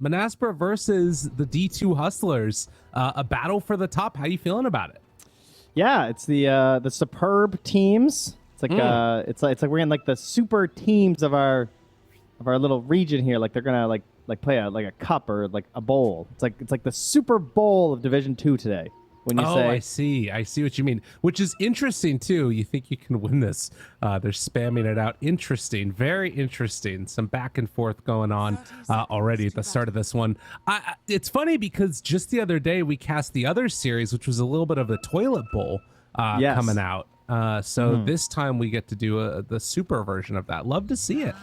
Monaspa versus the D2 Hustlers, a battle for the top. How you feeling about it? Yeah, it's the superb teams. It's like it's like we're in like the super teams of our little region here. Like they're gonna like play a cup or like a bowl. It's like the Super Bowl of Division 2 today. When you say, I see what you mean, which is interesting too. You think you can win this? They're spamming it out. Interesting, very interesting. Some back and forth going on already at the start of this one. It's funny because just the other day we cast the other series, which was a little bit of the toilet bowl coming out. So this time we get to do the super version of that. Love to see it.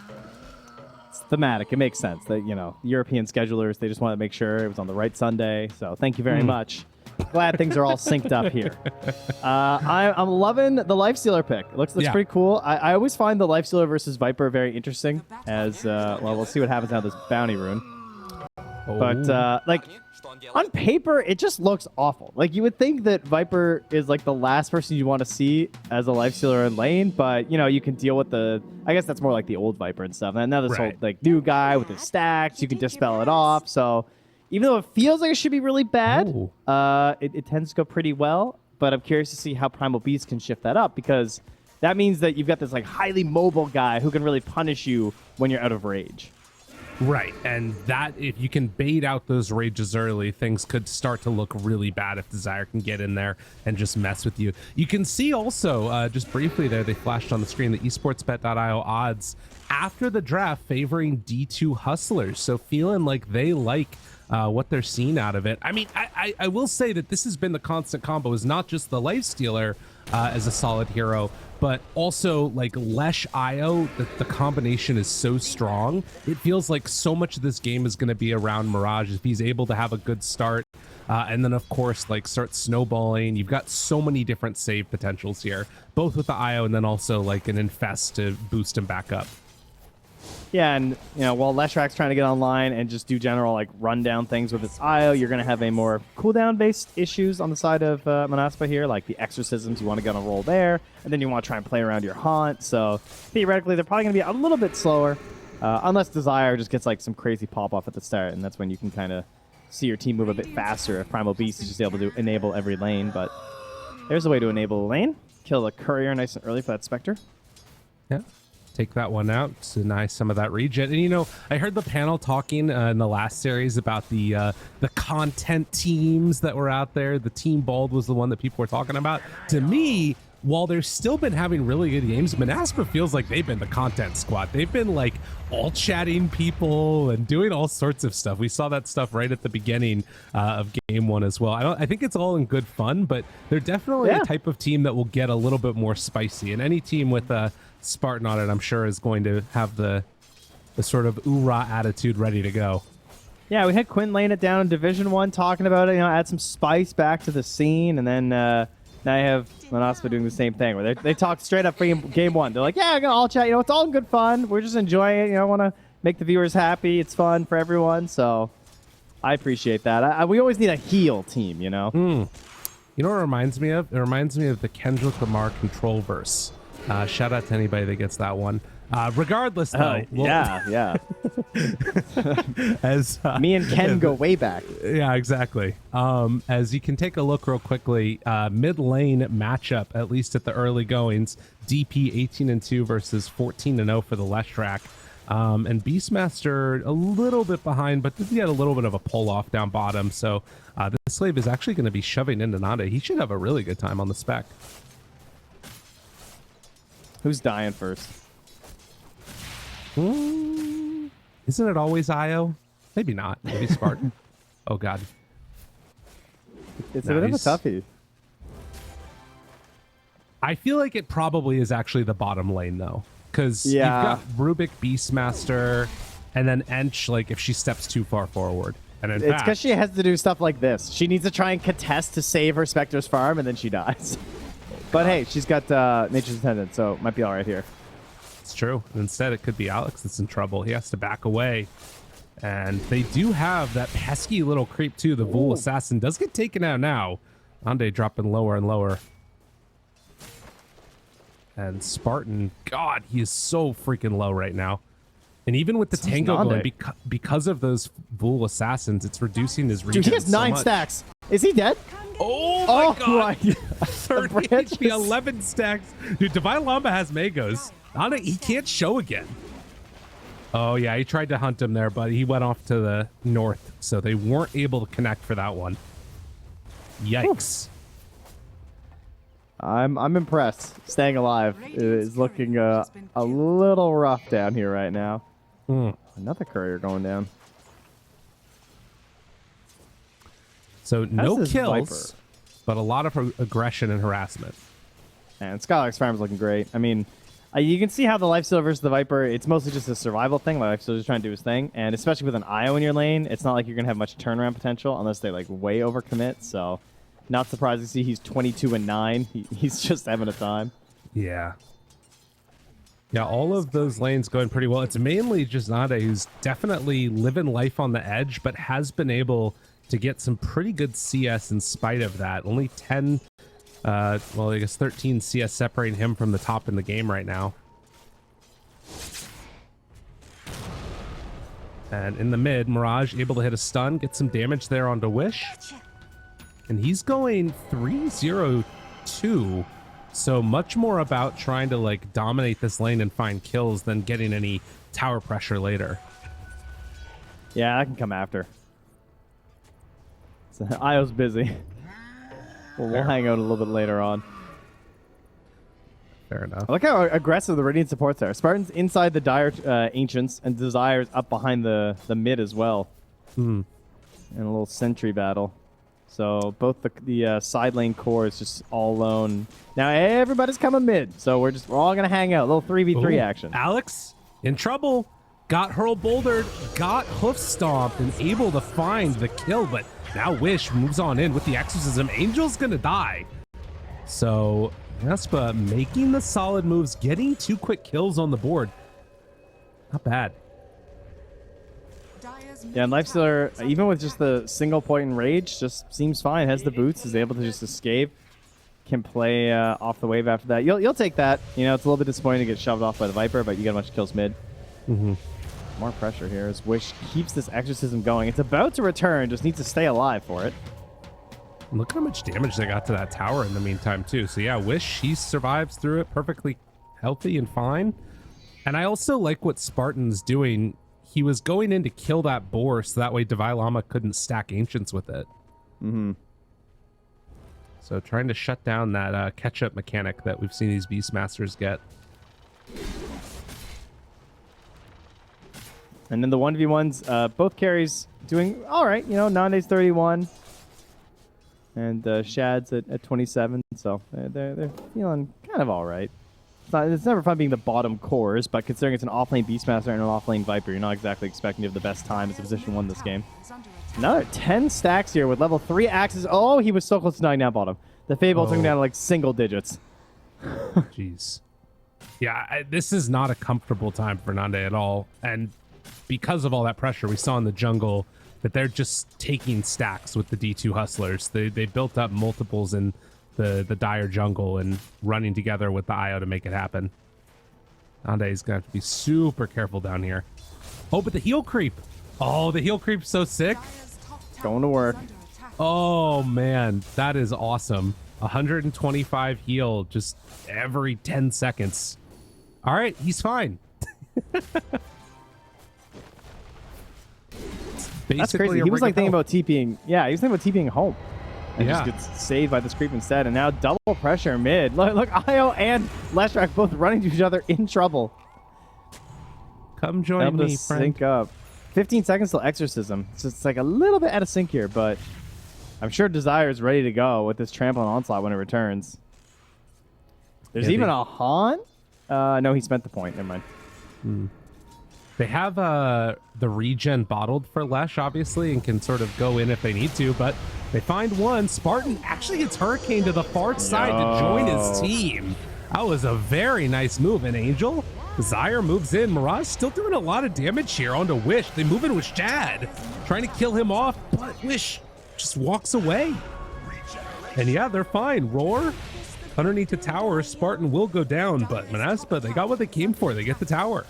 It's thematic. It makes sense that European schedulers, they just want to make sure it was on the right Sunday. So thank you very much. Glad things are all synced up here. I'm loving the Lifestealer pick. It looks pretty cool. I always find the Lifestealer versus Viper very interesting. As well, we'll see what happens now with this bounty rune. But like on paper, it just looks awful. Like you would think that Viper is like the last person you want to see as a Lifestealer in lane, but you can deal with the. I guess that's more like the old Viper and stuff. And now this whole like new guy with his stacks, you can dispel it off. So. Even though it feels like it should be really bad, it tends to go pretty well. But I'm curious to see how Primal Beast can shift that up, because that means that you've got this like highly mobile guy who can really punish you when you're out of rage. Right, and that if you can bait out those rages early, things could start to look really bad if Desire can get in there and just mess with you. You can see also, just briefly there, they flashed on the screen, the esportsbet.io odds after the draft favoring D2 Hustlers. So feeling like they like what they're seeing out of it. I mean, I will say that this has been the constant combo, is not just the Lifestealer as a solid hero, but also like Lesh Io. The combination is so strong. It feels like so much of this game is going to be around Mirage if he's able to have a good start. And then, of course, like start snowballing. You've got so many different save potentials here, both with the Io and then also like an Infest to boost him back up. Yeah, and while Leshrak's trying to get online and just do general like run down things with its IO, you're going to have a more cooldown based issues on the side of Monaspa here, like the exorcisms. You want to get on a roll there, and then you want to try and play around your haunt. So theoretically, they're probably going to be a little bit slower, unless Desire just gets like some crazy pop off at the start, and that's when you can kind of see your team move a bit faster if Primal Beast is just able to enable every lane. But there's a way to enable a lane. Kill the courier nice and early for that Spectre. Yeah. Take that one out, deny some of that regen. And I heard the panel talking in the last series about the content teams that were out there. The Team Bald was the one that people were talking about. To me, while they've still been having really good games, Monaspa feels like they've been the content squad. They've been like all chatting people and doing all sorts of stuff. We saw that stuff right at the beginning of game one as well. I think it's all in good fun, but they're definitely a type of team that will get a little bit more spicy. And any team with a Spartan on it, I'm sure, is going to have the sort of oorah attitude ready to go. Yeah, we had Quinn laying it down in Division 1, talking about it, add some spice back to the scene, and then now you have Monaspa doing the same thing, where they talk straight up for game one. They're like, yeah, I'm going to all chat, it's all in good fun. We're just enjoying it, I want to make the viewers happy. It's fun for everyone, so I appreciate that. We always need a heal team, You know what it reminds me of? It reminds me of the Kendrick Lamar control verse. Shout out to anybody that gets that one. Regardless, though. Yeah. As me and Ken go way back. Yeah, exactly. As you can take a look real quickly, mid lane matchup, at least at the early goings, DP 18-2 versus 14-0 for the Leshrak. And Beastmaster a little bit behind, but he had a little bit of a pull off down bottom. So this slave is actually going to be shoving into Nade. He should have a really good time on the spec. Who's dying first? Isn't it always Io? Maybe not. Maybe Spartan. Oh, God. It's a bit of a toughie. I feel like it probably is actually the bottom lane, though. Because you've got Rubik, Beastmaster, and then Ench, like, if she steps too far forward. And in it's because she has to do stuff like this. She needs to try and contest to save her Spectre's farm, and then she dies. But hey, she's got Nature's Attendant, so it might be all right here. It's true. And instead, it could be Alex that's in trouble. He has to back away. And they do have that pesky little creep, too. The Vul Assassin does get taken out now. Ande dropping lower and lower. And Spartan, God, he is so freaking low right now. And even with the So is tango Nande. going, because of those Vul assassins, it's reducing his regen. Dude, he has 9 stacks. Is he dead? Oh my god! My 30 The branch HP, is- 11 stacks. Dude, Divine Llama has Magos. He can't show again. Oh yeah, he tried to hunt him there, but he went off to the north, so they weren't able to connect for that one. Yikes. I'm impressed. Staying alive is looking a little rough down here right now. Another courier going down. So no this kills, Viper? but a lot of aggression and harassment. And Skylark's farm's looking great. I mean, you can see how the Lifestealer versus the Viper, it's mostly just a survival thing. Lifestealer's just trying to do his thing. And especially with an IO in your lane, it's not like you're going to have much turnaround potential unless they like way overcommit. So not surprised to see he's 22 and 9. He's just having a time. Yeah. Yeah, all of those lanes going pretty well. It's mainly just Nade who's definitely living life on the edge, but has been able to get some pretty good CS in spite of that. Only 10, well, I guess 13 CS separating him from the top in the game right now. And in the mid, Mirage able to hit a stun, get some damage there onto Wish. And he's going 3-0-2. So much more about trying to like dominate this lane and find kills than getting any tower pressure later. Yeah, I can come after. So, IO's busy. We'll hang out a little bit later on. Fair enough. I like how aggressive the Radiant supports are. Spartan's inside the Dire Ancients and Desire's up behind the mid as well. In a little sentry battle. So both the side lane core is just all alone. Now everybody's coming mid, so we're all gonna hang out. A little 3v3 action. Alex in trouble. Got hurl bouldered, got hoof stomped, and able to find the kill, but now Wish moves on in with the exorcism. Angel's gonna die. So Monaspa making the solid moves, getting 2 quick kills on the board. Not bad. Yeah, and Lifestealer, even with just the single point in rage, just seems fine. Has the boots, is able to just escape. Can play off the wave after that. You'll take that. You know, it's a little bit disappointing to get shoved off by the Viper, but you got a bunch of kills mid. More pressure here as Wish keeps this exorcism going. It's about to return, just needs to stay alive for it. Look how much damage they got to that tower in the meantime, too. So yeah, Wish, he survives through it perfectly healthy and fine. And I also like what Spartan's doing. He was going in to kill that boar so that way Divine Llama couldn't stack Ancients with it. So trying to shut down that catch-up mechanic that we've seen these Beastmasters get. And then the 1v1s, both carries doing all right. You know, Nande's 31. And Shad's at 27. So they're feeling kind of all right. It's never fun being the bottom cores, but considering it's an offlane Beastmaster and an offlane Viper, you're not exactly expecting to have the best time as a position 1 this game. Another 10 stacks here with level 3 axes. Oh, he was so close to knocking down bottom. The Fable took him down to like single digits. Jeez. Yeah, this is not a comfortable time for Nande at all. And because of all that pressure, we saw in the jungle that they're just taking stacks with the D2 Hustlers. They built up multiples in the dire jungle and running together with the IO to make it happen. Nande is going to have to be super careful down here. Oh, but the heal creep. Oh, the heal creep's so sick. Going to work. Oh, man. That is awesome. 125 heal just every 10 seconds. All right, he's fine. That's crazy. He was like thinking about TPing. Yeah, he was thinking about TPing home. And just gets saved by this creep instead. And now double pressure mid. Look, IO and Leshrac both running to each other in trouble. Come join me, friend. Sync up. 15 seconds till exorcism. So it's like a little bit out of sync here, but I'm sure Desire is ready to go with this trampling onslaught when it returns. There's even a haunt. No, he spent the point. Never mind. They have the regen bottled for Lesh, obviously, and can sort of go in if they need to, but they find one. Spartan actually gets Hurricane to the far side to join his team. That was a very nice move. And Angel, Desire moves in. Mirage still doing a lot of damage here onto Wish. They move in with Shad, trying to kill him off, but Wish just walks away. And yeah, they're fine. Roar underneath the tower. Spartan will go down, but Monaspa, they got what they came for. They get the tower.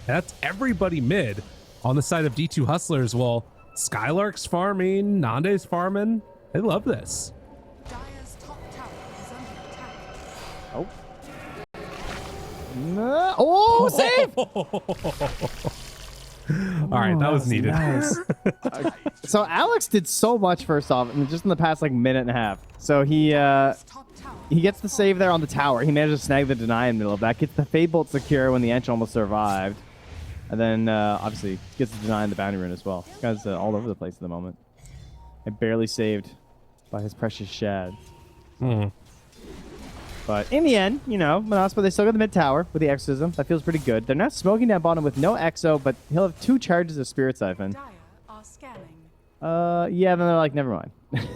That's everybody mid on the side of D2 Hustlers. Well, Skylark's farming, Nande's farming. They love this. Dire's top tower is under attack. Oh. No. Oh, save! All right, that was needed. Nice. So Alex did so much first off, and just in the past like minute and a half. So he Top tower. gets the save there on the tower. He managed to snag the deny in the middle of that. Gets the Fade Bolt secure when the Ench almost survived. And then obviously gets the deny in the bounty rune as well. This guy's all over the place at the moment. And barely saved by his precious Shad. But in the end, you know, Monaspa, they still got the mid tower with the Exorcism. That feels pretty good. They're not smoking down bottom with no Exo, but he'll have 2 charges of Spirit Siphon. Dire are scanning. Yeah, then they're like, never mind.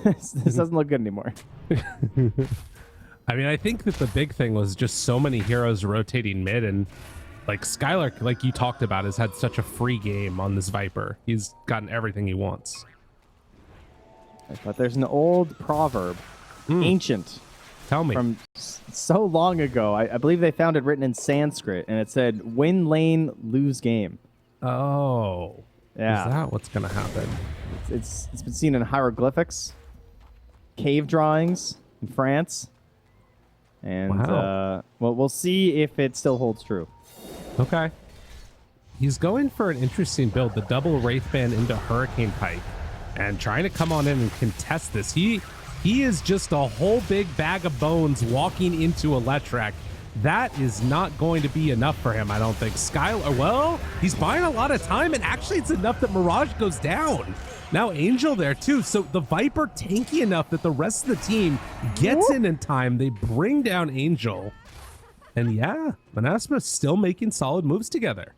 This doesn't look good anymore. I mean, I think that the big thing was just so many heroes rotating mid, and like Skylark, like you talked about, has had such a free game on this Viper. He's gotten everything he wants. But there's an old proverb, ancient, Tell me. from so long ago. I believe they found it written in Sanskrit, and it said, win lane, lose game. Oh. Yeah. Is that what's going to happen? It's been seen in hieroglyphics, cave drawings in France. And, Wow. well, we'll see if it still holds true. Okay. He's going for an interesting build, the double Wraithband into Hurricane Pike, and trying to come on in and contest this. He is just a whole big bag of bones walking into Electrac. That is not going to be enough for him, I don't think. Skylar, well, he's buying a lot of time, and actually it's enough that Mirage goes down. Now Angel there too, so the Viper tanky enough that the rest of the team gets in time. They bring down Angel. And yeah, Monaspa still making solid moves together.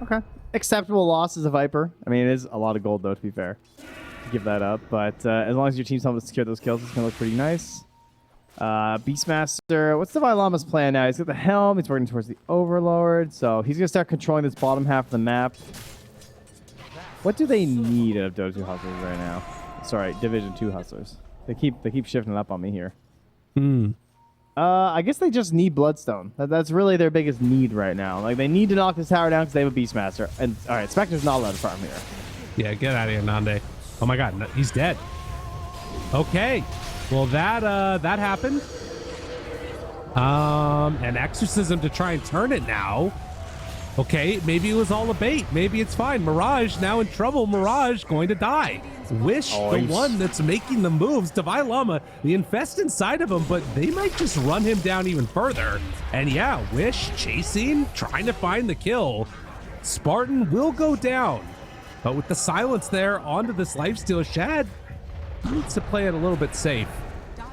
Okay. Acceptable loss as a Viper. I mean, it is a lot of gold, though, to be fair. Give that up. But as long as your team's helping to secure those kills, it's going to look pretty nice. Beastmaster, what's Divine Llama's plan now? He's got the helm. He's working towards the Overlord. So he's going to start controlling this bottom half of the map. What do they need out of Dota 2 Hustlers right now? Sorry, Division 2 Hustlers. They keep shifting up on me here. I guess they just need Bloodstone. That's really their biggest need right now. Like, they need to knock this tower down because they have a Beastmaster. And, all right, Spectre's not allowed to farm here. Yeah, get out of here, Nande. Oh my god, no, he's dead. Okay. Well, that happened. An exorcism to try and turn it now. Okay, maybe it was all a bait. Maybe it's fine. Mirage now in trouble. Mirage going to die. Wish, the one that's making the moves. Divine Llama, the infest inside of him, but they might just run him down even further. And yeah, Wish chasing, trying to find the kill. Spartan will go down. But with the silence there onto this lifesteal, Shad needs to play it a little bit safe.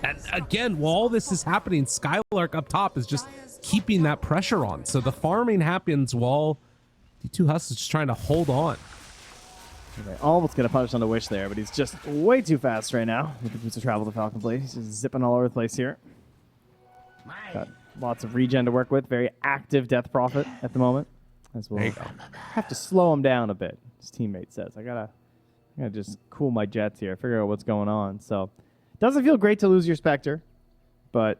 And again, while all this is happening, Skylark up top is just keeping that pressure on. So the farming happens while D2 Hus is just trying to hold on. Okay, almost going to punish on the Wish there, but he's just way too fast right now with the boost of travel to Falcon Blade. He's just zipping all over the place here. Got lots of regen to work with. Very active Death Prophet at the moment. As well. Have to slow him down a bit, his teammate says. I gotta just cool my jets here, figure out what's going on. So, doesn't feel great to lose your Spectre, but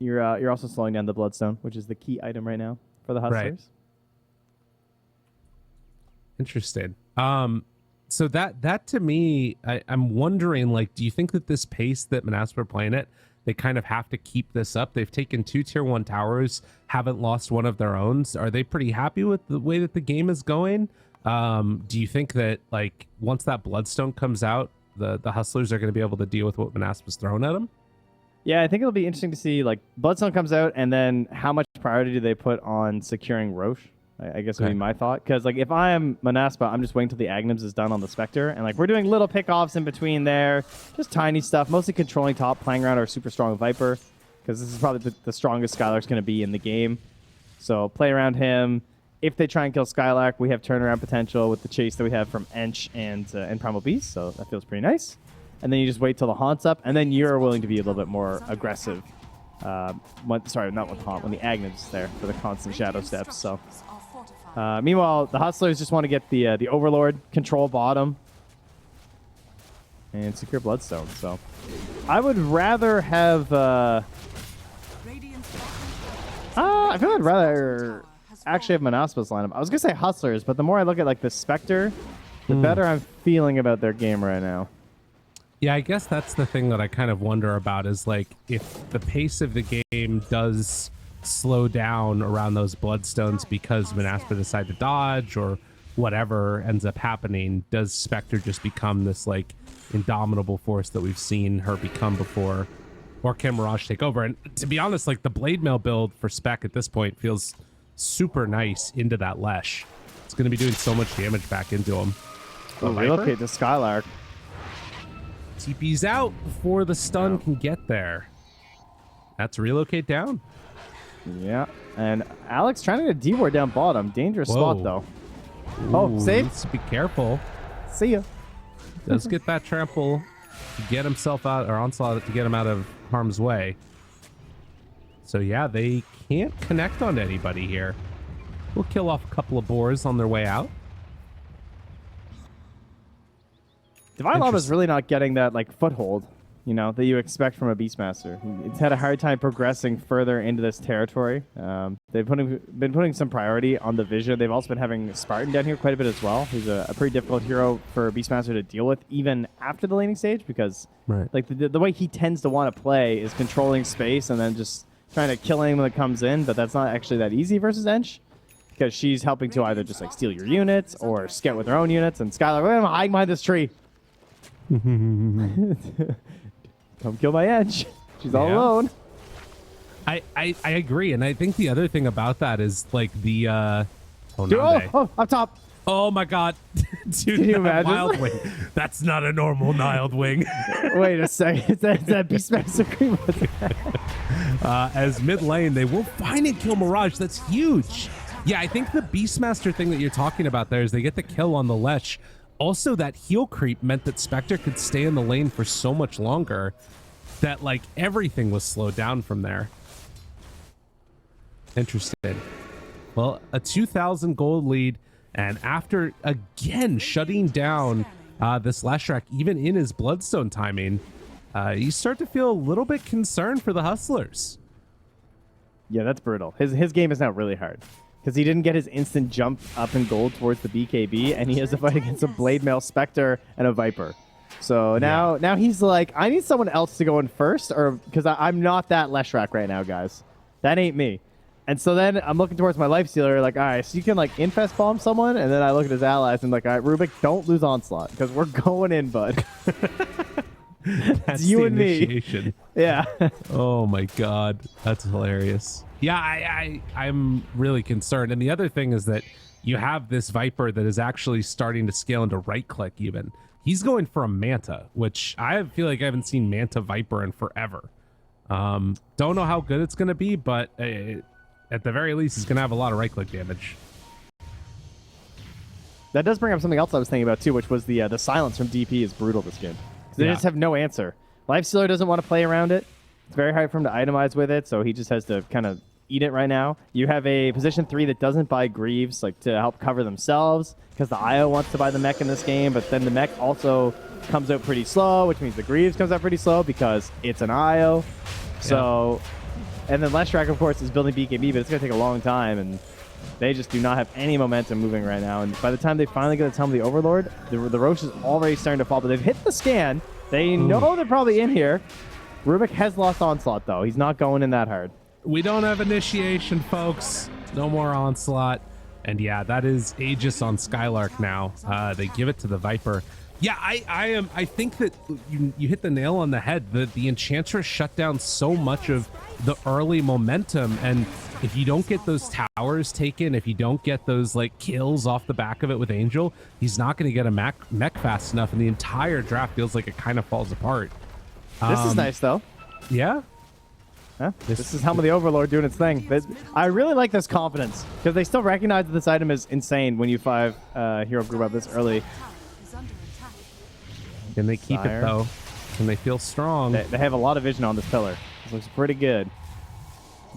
you're also slowing down the Bloodstone, which is the key item right now for the Hustlers. Right. Interesting. So that to me, I'm wondering, like, do you think that this pace that Monaspa are playing it, they kind of have to keep this up? They've taken 2 tier 1 towers, haven't lost one of their own. Are they pretty happy with the way that the game is going? Do you think that, like, once that Bloodstone comes out, the Hustlers are going to be able to deal with what Monaspa's throwing at them? Yeah, I think it'll be interesting to see, like, Bloodstone comes out, and then how much priority do they put on securing Roche? I guess would be my thought. Because, like, if I am Monaspa, I'm just waiting till the Agnes is done on the Spectre. And, like, we're doing little pickoffs in between there. Just tiny stuff. Mostly controlling top, playing around our super strong Viper. Because this is probably the strongest Skylark's going to be in the game. So, play around him. If they try and kill Skylark, we have turnaround potential with the chase that we have from Ench and Primal Beast. So, that feels pretty nice. And then you just wait till the Haunt's up. And then you're willing to be a little bit more aggressive. Sorry, not with Haunt. When the Agnes is there for the constant shadow steps. So... meanwhile, the Hustlers just want to get the Overlord, control bottom, and secure Bloodstone. So, I would rather have. I I feel I'd rather actually have Monaspa's lineup. I was gonna say Hustlers, but the more I look at like the Spectre, the better I'm feeling about their game right now. Yeah, I guess that's the thing that I kind of wonder about is like if the pace of the game does slow down around those Bloodstones because Monaspa decide to dodge or whatever ends up happening, does Spectre just become this like indomitable force that we've seen her become before, or can Mirage take over? And to be honest, like the Blade Mail build for Spec at this point feels super nice into that Lesh. It's going to be doing so much damage back into him. Relocate to Skylark. TP's out before the stun can get there. That's relocate down. Yeah, and Alex trying to get a D-ward down bottom. Dangerous Whoa. spot, though. Oh, save. Needs to be careful. See ya. Does get that trample to get himself out, or Onslaught to get him out of harm's way. So yeah, they can't connect on anybody here. We'll kill off a couple of boars on their way out. Divine Lava's really not getting that like foothold, you know, that you expect from a Beastmaster. It's had a hard time progressing further into this territory. They've been putting some priority on the vision. They've also been having Spartan down here quite a bit as well. He's a pretty difficult hero for Beastmaster to deal with, even after the laning stage, because like the way he tends to want to play is controlling space and then just trying to kill anyone that comes in, but that's not actually that easy versus Ench, because she's helping to either just like steal your units or scout with her own units. And Skylar, wait, I'm hiding behind this tree. Come kill my Edge. She's all alone. I agree, and I think the other thing about that is like the Dude, oh, up top. Oh my god. Dude, Can you that imagine? Wild Wing. That's not a normal Niled Wing. Wait a second. Is that Beastmaster Cream? As mid lane, they will find and kill Mirage. That's huge. Yeah, I think the Beastmaster thing that you're talking about there is they get the kill on the Lech. Also, that heal creep meant that Spectre could stay in the lane for so much longer that like everything was slowed down from there. Interesting. Well, a 2,000 gold lead, and after again shutting down this Leshrac, even in his Bloodstone timing, you start to feel a little bit concerned for the Hustlers. Yeah, that's brutal. His game is now really hard, because he didn't get his instant jump up in gold towards the BKB, and he has to fight against a Blade Mail Spectre and a Viper. So now he's like, I need someone else to go in first, or because I'm not that Leshrac right now, guys. That ain't me. And so then I'm looking towards my Lifestealer, like, all right, so you can like infest bomb someone, and then I look at his allies and like, all right, Rubik, don't lose Onslaught, because we're going in, bud. That's you the and initiation. me. Yeah. Oh my god, that's hilarious. Yeah, I'm really concerned. And the other thing is that you have this Viper that is actually starting to scale into right click even. He's going for a Manta, which I feel like I haven't seen Manta Viper in forever. Don't know how good it's going to be, but at the very least, it's going to have a lot of right click damage. That does bring up something else I was thinking about too, which was the silence from DP is brutal this game. They just have no answer. Lifestealer doesn't want to play around it. It's very hard for him to itemize with it, so he just has to kind of eat it right now. You have a position 3 that doesn't buy Greaves like to help cover themselves, because the IO wants to buy the mech in this game, but then the mech also comes out pretty slow, which means the Greaves comes out pretty slow because it's an IO. So, and then Leshrac, of course, is building BKB, but it's going to take a long time, and they just do not have any momentum moving right now. And by the time they finally get to tell them the Overlord, the Roche is already starting to fall, but they've hit the scan. They know they're probably in here. Rubik has lost Onslaught, though. He's not going in that hard. We don't have initiation, folks. No more Onslaught. And yeah, that is Aegis on Skylark now. They give it to the Viper. Yeah, I think that you hit the nail on the head. The Enchantress shut down so much of the early momentum, and if you don't get those towers taken, if you don't get those like kills off the back of it with Angel, he's not going to get a mech fast enough, and the entire draft feels like it kind of falls apart. This is nice, though. Yeah. Huh? This is Helm of the Overlord doing its thing. I really like this confidence, because they still recognize that this item is insane when you 5 hero group up this early. Is under attack. Can they keep it, though? Can they feel strong? They have a lot of vision on this pillar. This looks pretty good.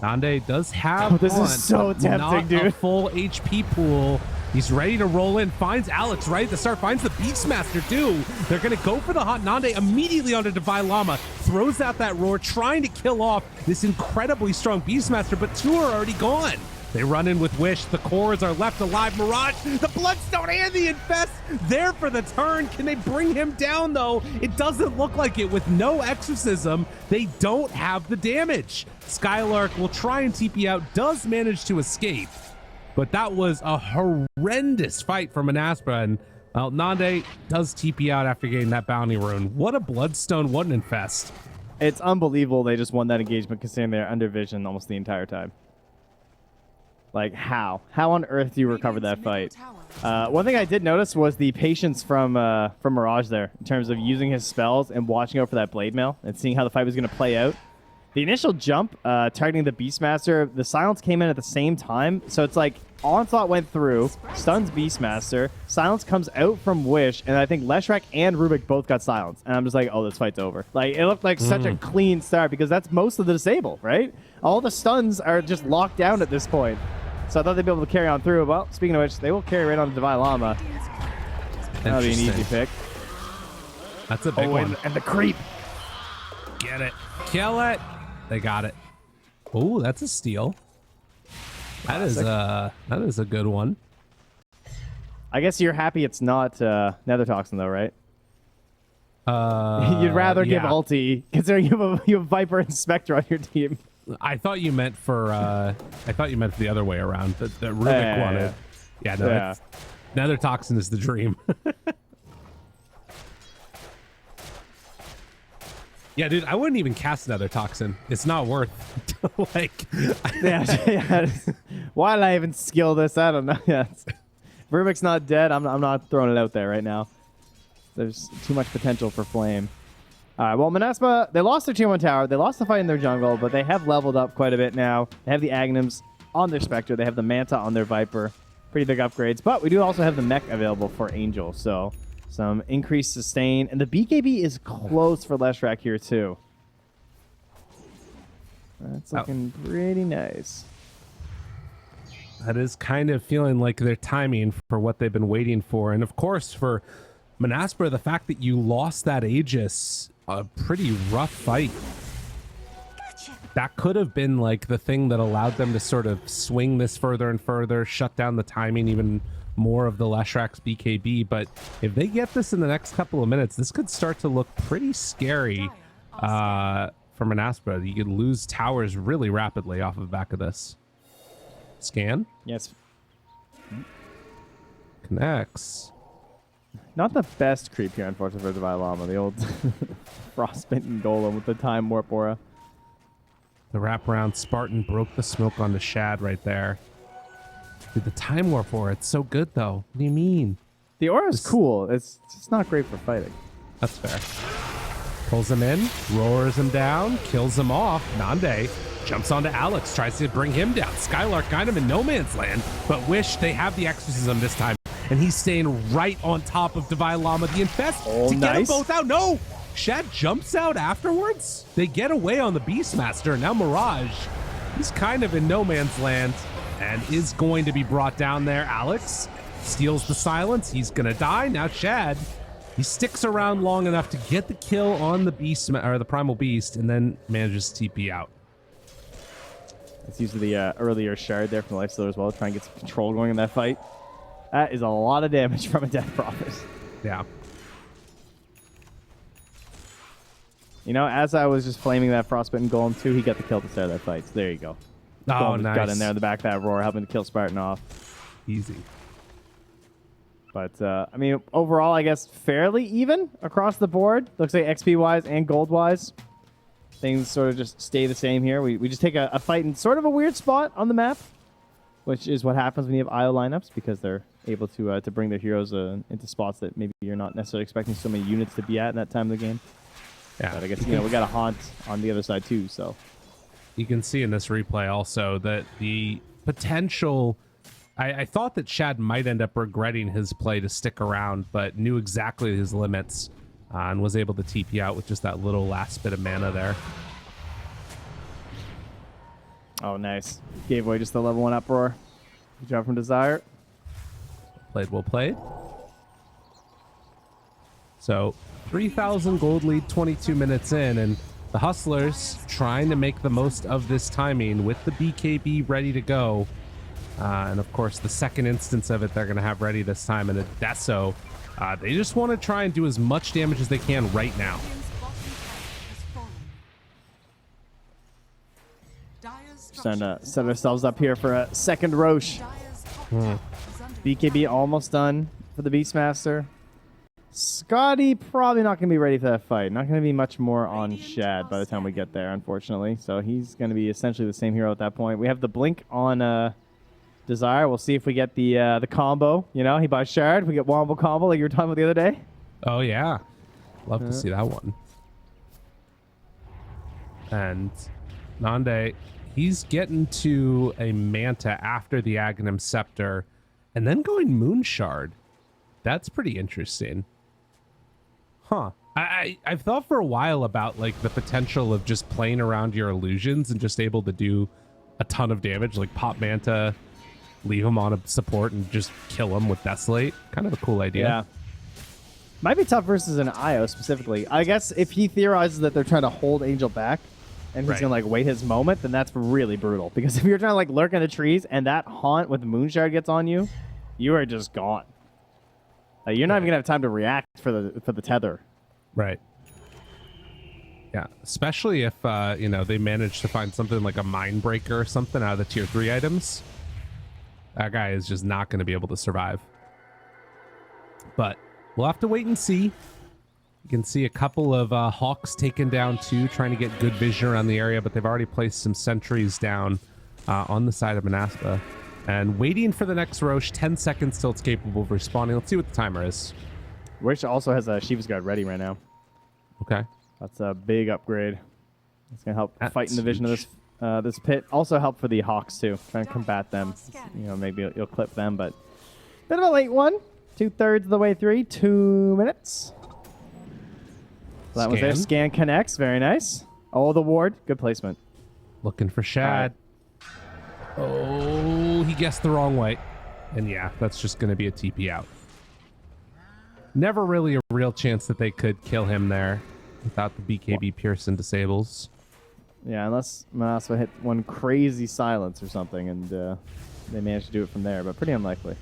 Nande does have this one, is so but tempting, not dude. a full HP pool. He's ready to roll in, finds Alex right at the start, finds the Beastmaster too. They're going to go for the Hot Nande immediately onto Divine Llama, throws out that roar, trying to kill off this incredibly strong Beastmaster, but two are already gone. They run in with Wish. The cores are left alive. Mirage, the Bloodstone, and the Infest there for the turn. Can they bring him down, though? It doesn't look like it. With no Exorcism, they don't have the damage. Skylark will try and TP out, does manage to escape. But that was a horrendous fight for Monaspa. And well, Nande does TP out after getting that bounty rune. What a Bloodstone, what an Infest. It's unbelievable they just won that engagement considering they're under vision almost the entire time. Like, how? How on earth do you recover that fight? One thing I did notice was the patience from Mirage there in terms of using his spells and watching out for that blade mail and seeing how the fight was going to play out. The initial jump targeting the Beastmaster, the silence came in at the same time, so it's like Onslaught went through, stuns Beastmaster, silence comes out from Wish, and I think Leshrac and Rubik both got silenced. And I'm just like, oh, this fight's over. Like, it looked like such a clean start because that's most of the disable, right? All the stuns are just locked down at this point. So I thought they'd be able to carry on through. Well, speaking of which, they will carry right on the Divine Llama. That'll be an easy pick. That's a big one. And the creep. Get it. Kill it. They got it. Oh, that's a steal. That is a good one. I guess you're happy it's not Nether Toxin though, right? You'd rather give ulti considering you have Viper and Spectre on your team. I thought you meant for the other way around. That Rubik wanted. Yeah, no, Yeah. Nether Toxin is the dream. Yeah, dude, I wouldn't even cast Nether Toxin. It's not worth like. Yeah. Why did I even skill this? I don't know. Yeah, Rubik's not dead. I'm not throwing it out there right now. There's too much potential for flame. All right, well, Monaspa, they lost their tier 1 tower. They lost the fight in their jungle, but they have leveled up quite a bit now. They have the Aghanims on their Spectre. They have the Manta on their Viper. Pretty big upgrades, but we do also have the mech available for Angel, so some increased sustain. And the BKB is close for Leshrac here, too. That's looking pretty nice. That is kind of feeling like they're timing for what they've been waiting for. And, of course, for Monaspa, the fact that you lost that Aegis, a pretty rough fight. That could have been like the thing that allowed them to sort of swing this further and further, shut down the timing even more of the Leshrac's BKB. But if they get this in the next couple of minutes, this could start to look pretty scary for Monaspa. You could lose towers really rapidly off of the back of this. Scan? Yes. Connects. Not the best creep here, unfortunately, for Divine Llama. The old Frostbitten Golem with the Time Warp Aura. The wraparound Spartan broke the smoke onto Shad right there. Dude, the Time Warp Aura, it's so good, though. What do you mean? The Aura's cool. It's just not great for fighting. That's fair. Pulls him in, roars him down, kills him off. Nande jumps onto Alex, tries to bring him down. Skylark kind of in no man's land, but Wish they have the Exorcism this time. And he's staying right on top of Divine Llama. The Infest to get them both out. No! Shad jumps out afterwards. They get away on the Beastmaster. Now Mirage, he's kind of in no man's land and is going to be brought down there. Alex steals the silence. He's going to die. Now Shad, he sticks around long enough to get the kill on the Beast or the Primal Beast and then manages to TP out. Let's use the earlier shard there from Lifestealer as well to try and get some control going in that fight. That is a lot of damage from a Death Prophet. Yeah. You know, as I was just flaming that Frostbitten Golem too, he got the kill to start that fight. So there you go. Oh, Golem nice. Got in there in the back of that roar, helping to kill Spartan off. Easy. But, I mean, overall, I guess fairly even across the board. Looks like XP-wise and gold-wise. Things sort of just stay the same here. We just take a fight in sort of a weird spot on the map, which is what happens when you have IO lineups because they're able to bring their heroes into spots that maybe you're not necessarily expecting so many units to be at in that time of the game. Yeah. But I guess, we got a Haunt on the other side too, so. You can see in this replay also that the potential... I thought that Shad might end up regretting his play to stick around, but knew exactly his limits and was able to TP out with just that little last bit of mana there. Oh, nice. Gave away just the level 1 uproar. Good job from Desire. played, well played. So 3,000 gold lead 22 minutes in, and the Hustlers trying to make the most of this timing with the BKB ready to go. And of course, the second instance of it they're going to have ready this time in a Deso. They just want to try and do as much damage as they can right now. Starting to set ourselves up here for a second Roche. BKB almost done for the Beastmaster. Scotty probably not going to be ready for that fight. Not going to be much more on Shad by the time we get there, unfortunately. So he's going to be essentially the same hero at that point. We have the Blink on Desire. We'll see if we get the combo. You know, he buys Shard. We get Wombo combo like you were talking about the other day. Oh, yeah. Love to see that one. And Nande, he's getting to a Manta after the Aghanim Scepter and then going Moon Shard. That's pretty interesting. Huh. I've thought for a while about like the potential of just playing around your illusions and just able to do a ton of damage, like pop Manta, leave him on a support and just kill him with Desolate. Kind of a cool idea. Yeah. Might be tough versus an IO specifically. I guess if he theorizes that they're trying to hold Angel back and he's gonna like wait his moment, then that's really brutal. Because if you're trying to like lurk in the trees and that haunt with the Moonshard gets on you, you are just gone. You're not even gonna have time to react for the tether. Right. Yeah, especially if you know, they manage to find something like a Mind Breaker or something out of the tier 3 items. That guy is just not going to be able to survive. But we'll have to wait and see. You can see a couple of Hawks taken down too, trying to get good vision around the area, but they've already placed some sentries down on the side of Monaspa. And waiting for the next Roche, 10 seconds till it's capable of respawning. Let's see what the timer is. Roche also has a Shiva's Guard ready right now. Okay. That's a big upgrade. It's going to help fight in the vision huge. of this pit. Also help for the Hawks too, trying to combat them. You know, maybe you'll clip them, but bit of a late one. 2/3 of the way through, 2 minutes. So that was there. Scan connects. Very nice. Oh, the ward. Good placement. Looking for Shad. Oh, he guessed the wrong way. And yeah, that's just going to be a TP out. Never really a real chance that they could kill him there without the BKB Pearson disables. Yeah, unless Monaspa hit one crazy silence or something and they managed to do it from there, but pretty unlikely.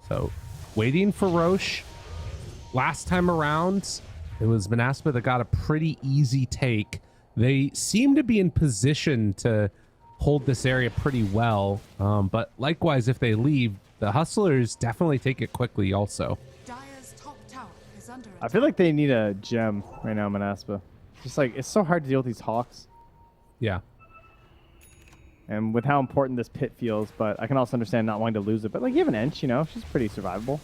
So, waiting for Roche. Last time around, it was Monaspa that got a pretty easy take. They seem to be in position to hold this area pretty well, but likewise, if they leave, the Hustlers definitely take it quickly also. Dire's top tower is under I feel like they need a gem right now, Monaspa. Just like, it's so hard to deal with these Hawks. Yeah. And with how important this pit feels, but I can also understand not wanting to lose it. But like, you have an Ench, you know, she's pretty survivable.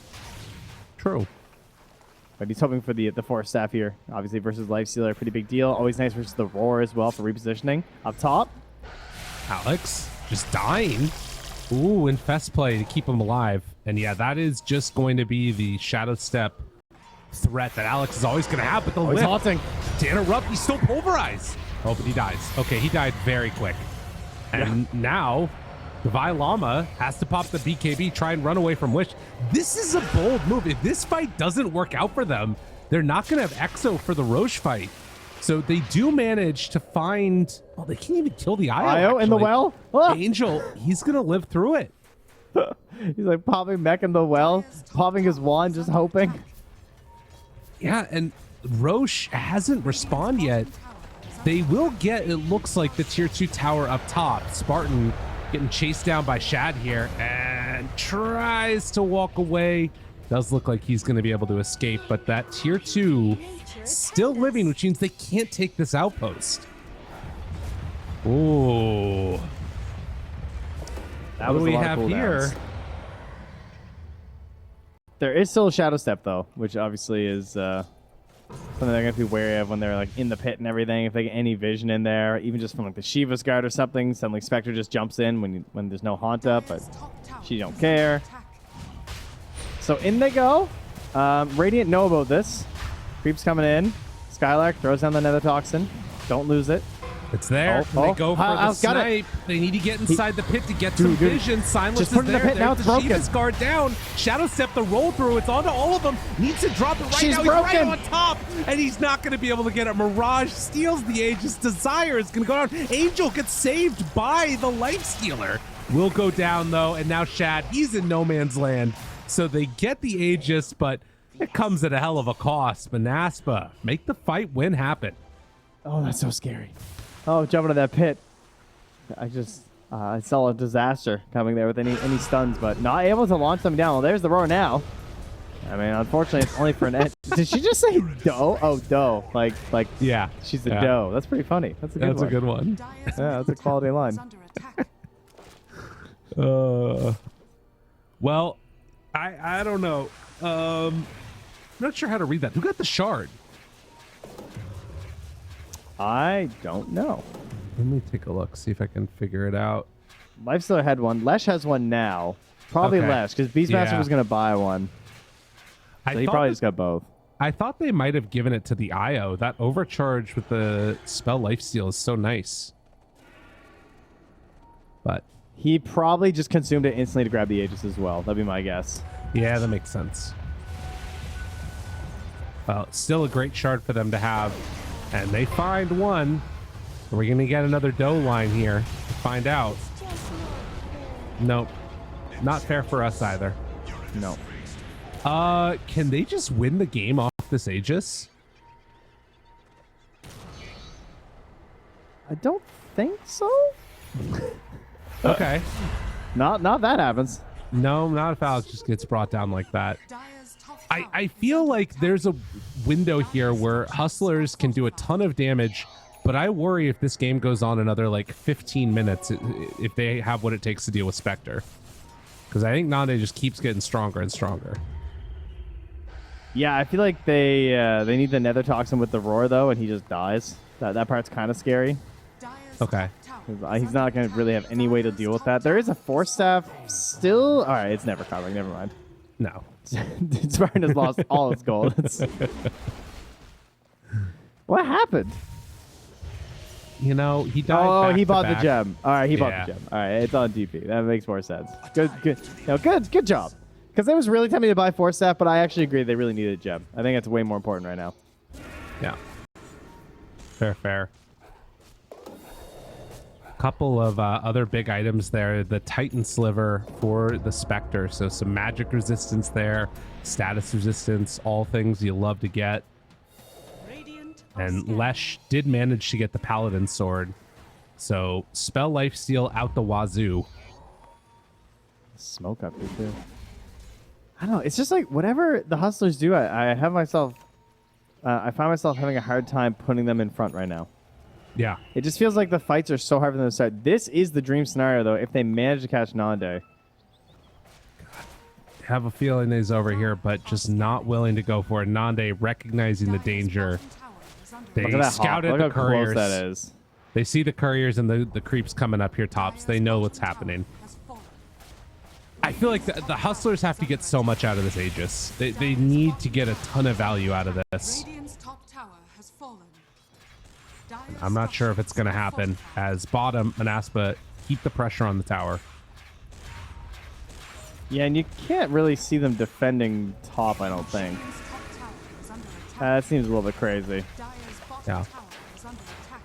True. But he's hoping for the Forest Staff here. Obviously versus Lifestealer, pretty big deal. Always nice versus the Roar as well for repositioning. Up top. Alex just dying. Ooh, infest play to keep him alive. And yeah, that is just going to be the Shadow Step threat that Alex is always going to have. But the he's haunting. To interrupt, he's still pulverized. Oh, but he dies. Okay, he died very quick. And now, Divine Llama has to pop the BKB, try and run away from Wish. This is a bold move. If this fight doesn't work out for them, they're not going to have Exo for the Roche fight. So they do manage to find... Oh, they can't even kill the IO in the well? Oh. Angel, he's going to live through it. He's like popping mech in the well, popping his wand, just hoping. Yeah, and Roche hasn't respawned yet. They will get, it looks like, the tier 2 tower up top. Spartan getting chased down by Shad here and tries to walk away. Does look like he's going to be able to escape, but that tier 2 still living, which means they can't take this outpost. Ooh. That what was do we a lot have of cooldowns. here? There is still a Shadow Step, though, which obviously is something they're going to have to be wary of when they're like in the pit and everything. If they get any vision in there, even just from like the Shiva's Guard or something, suddenly Spectre just jumps in when there's no haunt up, but she don't care. So in they go. Radiant know about this. Creeps coming in. Skylark throws down the Nether Toxin. Don't lose it. It's there. Oh, They go for the Got snipe. it. They need to get inside the pit to get some Dude, vision. Silence just is put it in the there. pit, now There's it's the broken. Shiva's guard down. Shadow Step the roll through. It's onto all of them. Needs to drop it right She's now. broken. He's right on top, and he's not going to be able to get it. Mirage steals the Aegis. Desire is going to go down. Angel gets saved by the Life Stealer. Will go down though, and now Shad, he's in no man's land. So they get the Aegis, but it comes at a hell of a cost. Monaspa, make the fight win happen. Oh, that's so scary. Oh, jumping to that pit. I saw a disaster coming there with any stuns, but not able to launch them down. Well, there's the roar now. I mean, unfortunately, it's only for an edge. Did she just say doe? Oh, doe. Like Yeah. she's the doe. That's pretty funny. That's a good That's one. a good one. Dire's Yeah, that's a middle quality tower line. is under attack. Well, I don't know. I'm not sure how to read that. Who got the shard? I don't know. Let me take a look, see if I can figure it out. Lifestealer had one. Lesh has one now. Probably Okay. Lesh, because Beastmaster Yeah. was going to buy one. So he thought probably that- just got both. I thought they might have given it to the IO. That overcharge with the spell lifesteal is so nice. But He probably just consumed it instantly to grab the Aegis as well. That'd be my guess. yeah, that makes sense. Well, still a great shard for them to have. And they find one. Are we going to get another doe line here to find out? Nope. Not fair for us either. No. Can they just win the game off this Aegis? I don't think so. Okay. Not that happens. No, not if Alex just gets brought down like that. Dire's top tower I feel like there's a window here where hustlers can do a ton of damage, but I worry if this game goes on another like 15 minutes if they have what it takes to deal with Spectre. Because I think Nande just keeps getting stronger and stronger. Yeah, I feel like they need the Nether Toxin with the roar though, and he just dies. That part's kind of scary. Dire's Okay. top tower 'Cause he's not going to really have any way to deal with that. There is a Force Staff still. All right, it's never covering. Never mind. No. Spartan has lost all its gold. What happened? You know, he died. Oh, back he to bought the back. gem. All right, he bought Yeah. the gem. All right, it's on DP. That makes more sense. Good job. Because it was really tempting to buy Force Staff, but I actually agree they really needed a gem. I think that's way more important right now. Yeah. Fair. Couple of other big items there. The Titan Sliver for the Spectre. So some magic resistance there, status resistance, all things you love to get. Radiant are And scanning. Lesh did manage to get the Paladin Sword. So spell lifesteal out the wazoo. Smoke up here, too. I don't know. It's just like whatever the hustlers do, I find myself having a hard time putting them in front right now. Yeah. It just feels like the fights are so hard for them to start. This is the dream scenario, though, if they manage to catch Nande. Have a feeling he's over here, but just not willing to go for it. Nande recognizing the Dire's danger. bottom tower is under They Look at that hop. scouted Look the how close couriers. that is. They see the couriers and the creeps coming up here tops. They know what's happening. has fallen. I feel like the hustlers have to get so much out of this Aegis. They need to get a ton of value out of this. Radiant's top tower has fallen. Dire's I'm not sure if it's going to structures have happen as bottom and Aspa keep the pressure on the tower. Yeah, and you can't really see them defending top, I don't think. fallen. Radiant's top tower is under attack. That seems a little bit crazy. Dire's bottom Yeah. tower is under attack.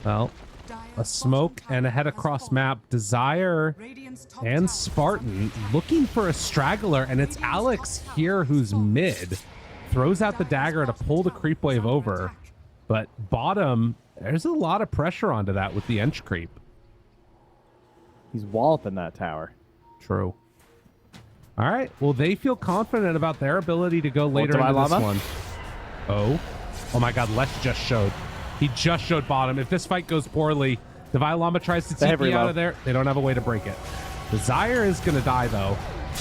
Well, Dire's a bottom smoke tower and a head has across fallen. map. Desire Radiant's top and tower is Spartan looking for a straggler, and it's Alex here who's mid. Throws out the dagger to pull the creep wave over. But bottom, there's a lot of pressure onto that with the Ench creep. He's walloping that tower. True. All right. Well, they feel confident about their ability to go later into this Llama? one. Oh my God. Lesh just showed. He just showed bottom. If this fight goes poorly, Divine Llama tries to They have TP out reload. of there. They don't have a way to break it. Desire is going to die, though.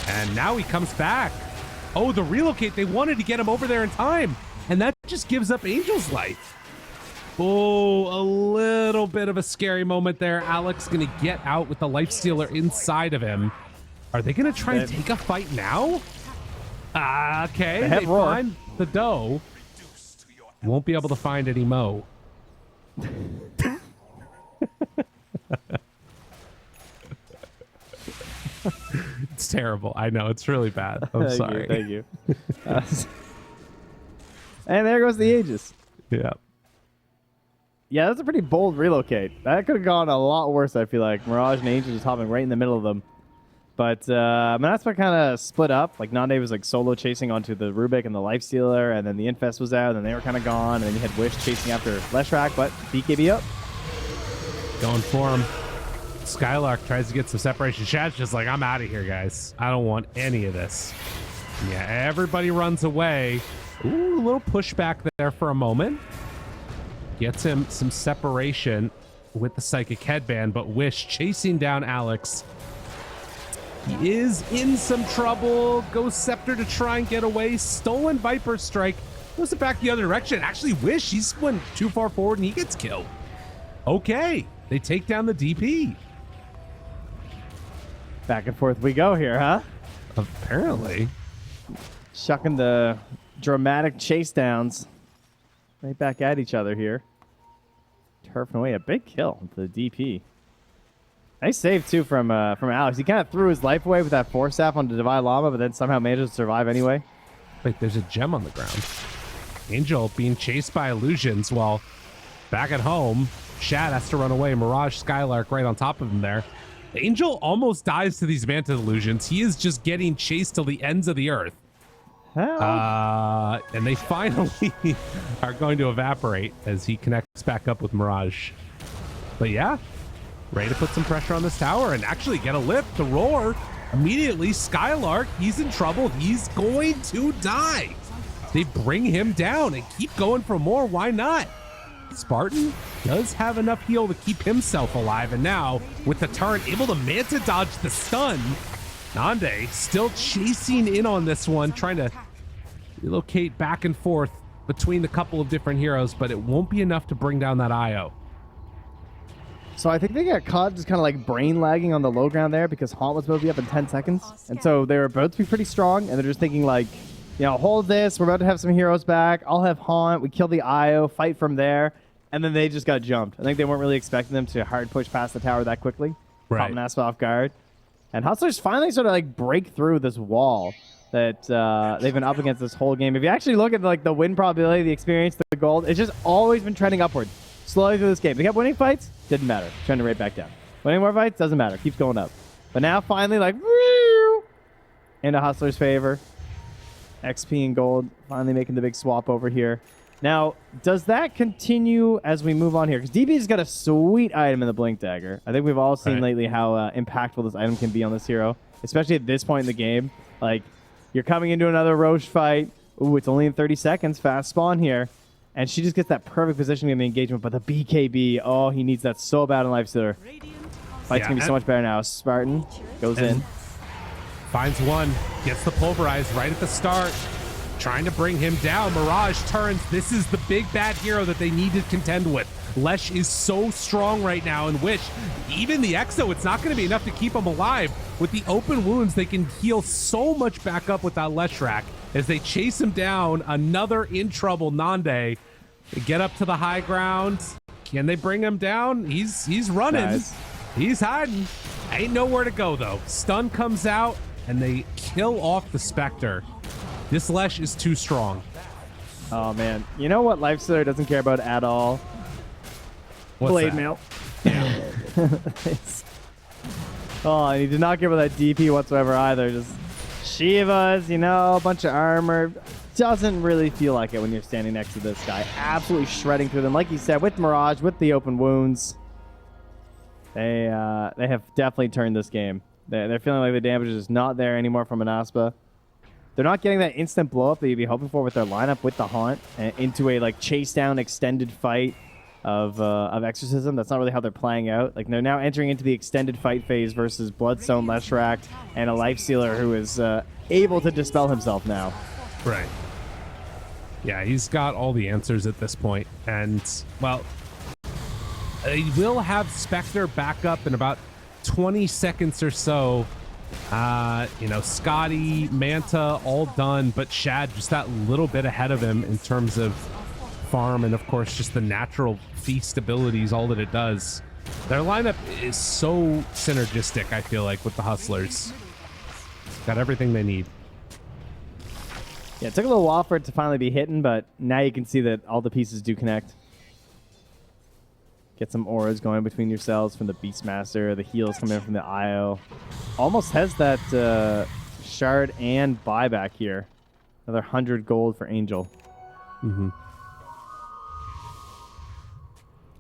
And now he comes back. Oh, the relocate. They wanted to get him over there in time. And that just gives up Angel's life. Oh, a little bit of a scary moment there. Alex going to get out with the life stealer inside of him. Are they going to try and take a fight now? Okay, They have they roar. find the doe. Won't be able to find any Mo. It's terrible. I know. It's really bad. I'm sorry. Thank you. And there goes the Aegis. Yeah. Yeah, that's a pretty bold relocate. That could have gone a lot worse, I feel like. Mirage and Angel just hopping right in the middle of them. But Monaspa kind of split up. Like, Nande was like solo chasing onto the Rubik and the Lifestealer, and then the Infest was out, and they were kind of gone, and then you had Wish chasing after Leshrac, but BKB up. Going for him. Skylark tries to get some separation. Shad's just like, I'm out of here, guys. I don't want any of this. Yeah, everybody runs away. Ooh, a little pushback there for a moment. Gets him some separation with the Psychic Headband, but Wish chasing down Alex. He is in some trouble. Goes Scepter to try and get away. Stolen Viper Strike. Goes it back the other direction. Actually, Wish, he's went too far forward and he gets killed. Okay, they take down the DP. Back and forth we go here, huh? Apparently. Shucking the dramatic chase downs right back at each other here. Turfing away a big kill to the DP. Nice save too from Alex. He kind of threw his life away with that Force Staff on the Divine Llama, but then somehow managed to survive anyway. Wait, there's a gem on the ground. Angel being chased by illusions while back at home, Shad has to run away. Mirage Skylark right on top of him there. Angel almost dies to these Manta illusions. He is just getting chased till the ends of the earth. And they finally are going to evaporate as he connects back up with Mirage. But yeah, ready to put some pressure on this tower and actually get a lift. The roar immediately. Skylark, he's in trouble. He's going to die. They bring him down and keep going for more. Why not? Spartan does have enough heal to keep himself alive, and now with the turn able to Manta dodge the stun. Nande still chasing in on this one, trying to relocate back and forth between a couple of different heroes, but it won't be enough to bring down that IO. So I think they got caught just kind of like brain lagging on the low ground there because Haunt was supposed to be up in 10 seconds. And so they were about to be pretty strong, and they're just thinking like, you know, hold this, we're about to have some heroes back, I'll have Haunt, we kill the IO, fight from there, and then they just got jumped. I think they weren't really expecting them to hard push past the tower that quickly. Right. Caught Monaspa off guard. And Hustlers finally sort of like break through this wall that they've been up against this whole game. If you actually look at like the win probability, the experience, the gold, it's just always been trending upward. Slowly through this game. They kept winning fights, didn't matter. Trending right back down. Winning more fights, doesn't matter. Keeps going up. But now finally like, woo, into Hustlers' favor. XP and gold finally making the big swap over here. Now, does that continue as we move on here? Because DB's got a sweet item in the Blink Dagger. I think we've all seen lately how impactful this item can be on this hero, especially at this point in the game. Like, you're coming into another Roche fight. Ooh, it's only in 30 seconds. Fast spawn here. And she just gets that perfect positioning in the engagement. But the BKB, oh, he needs that so bad in Lifestealer. Fight's going to be so much better now. Spartan goes in. Finds one. Gets the Pulverize right at the start. Trying to bring him down. Mirage turns. This is the big bad hero that they need to contend with. Lesh is so strong right now, and Wish, even the Exo, it's not going to be enough to keep him alive. With the open wounds, they can heal so much back up with that Leshrac as they chase him down. Another in trouble Nande. They get up to the high ground. Can they bring him down? He's running. Nice. He's hiding. Ain't nowhere to go, though. Stun comes out, and they kill off the Spectre. This Lesh is too strong. Oh, man. You know what Lifestealer doesn't care about at all? What's Blade that? Mail. Oh, and he did not give her that DP whatsoever either. Just Shivas, you know, a bunch of armor. Doesn't really feel like it when you're standing next to this guy. Absolutely shredding through them. Like you said, with Mirage, with the open wounds, they have definitely turned this game. They're feeling like the damage is not there anymore from Monaspa. They're not getting that instant blow up that you'd be hoping for with their lineup with the Haunt into a like chase down extended fight of Exorcism. That's not really how they're playing out. Like, they're now entering into the extended fight phase versus Bloodstone, Leshrac, and a Lifestealer who is able to dispel himself now. Right. Yeah, he's got all the answers at this point. And, well, they will have Spectre back up in about 20 seconds or so. You know, Scotty, Manta, all done, but Shad just that little bit ahead of him in terms of farm, and of course just the natural feast abilities, all that it does. Their lineup is so synergistic, I feel like, with the Hustlers. Got everything they need. Yeah, it took a little while for it to finally be hitting, but now you can see that all the pieces do connect. Get some auras going between yourselves from the Beastmaster, the heals coming in from the IO. Almost has that shard and buyback here. Another 100 gold for Angel. Mm-hmm.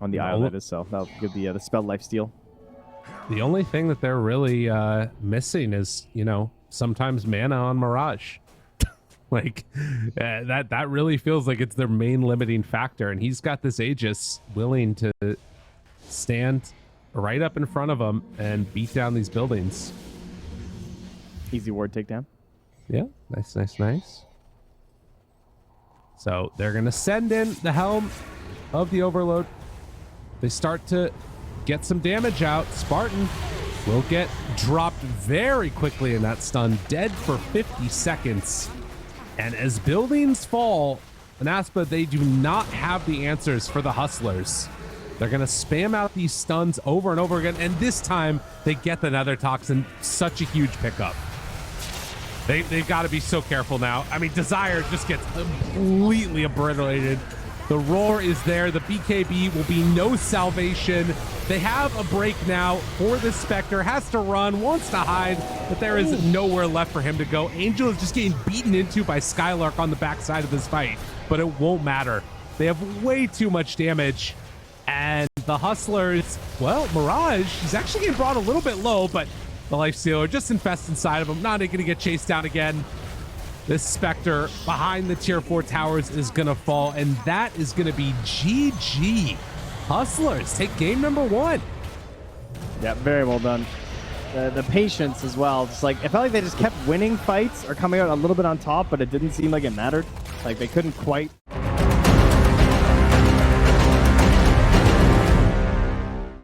On the IO, that is, so that'll give the spell lifesteal. The only thing that they're really missing is, you know, sometimes mana on Mirage. Like, that really feels like it's their main limiting factor, and he's got this Aegis willing to stand right up in front of him and beat down these buildings. Easy ward takedown. Yeah, nice, nice, nice. So they're going to send in the Helm of the Overload. They start to get some damage out. Spartan will get dropped very quickly in that stun, dead for 50 seconds. And as buildings fall, Monaspa, they do not have the answers for the Hustlers. They're going to spam out these stuns over and over again, and this time they get the Nether Toxin. Such a huge pickup. They've got to be so careful now. I mean, Desire just gets completely obliterated. The Roar is there. The BKB will be no salvation. They have a break now for the Spectre. Has to run, wants to hide, but there is nowhere left for him to go. Angel is just getting beaten into by Skylark on the backside of this fight, but it won't matter. They have way too much damage. And the Hustlers, well, Mirage, he's actually getting brought a little bit low, but the Lifestealer just infests inside of him. Not going to get chased down again. This Spectre behind the tier 4 towers is going to fall, and that is going to be GG. Hustlers take game number 1. Yeah, very well done. The patience as well. Just like, it felt like they just kept winning fights or coming out a little bit on top, but it didn't seem like it mattered. Like they couldn't quite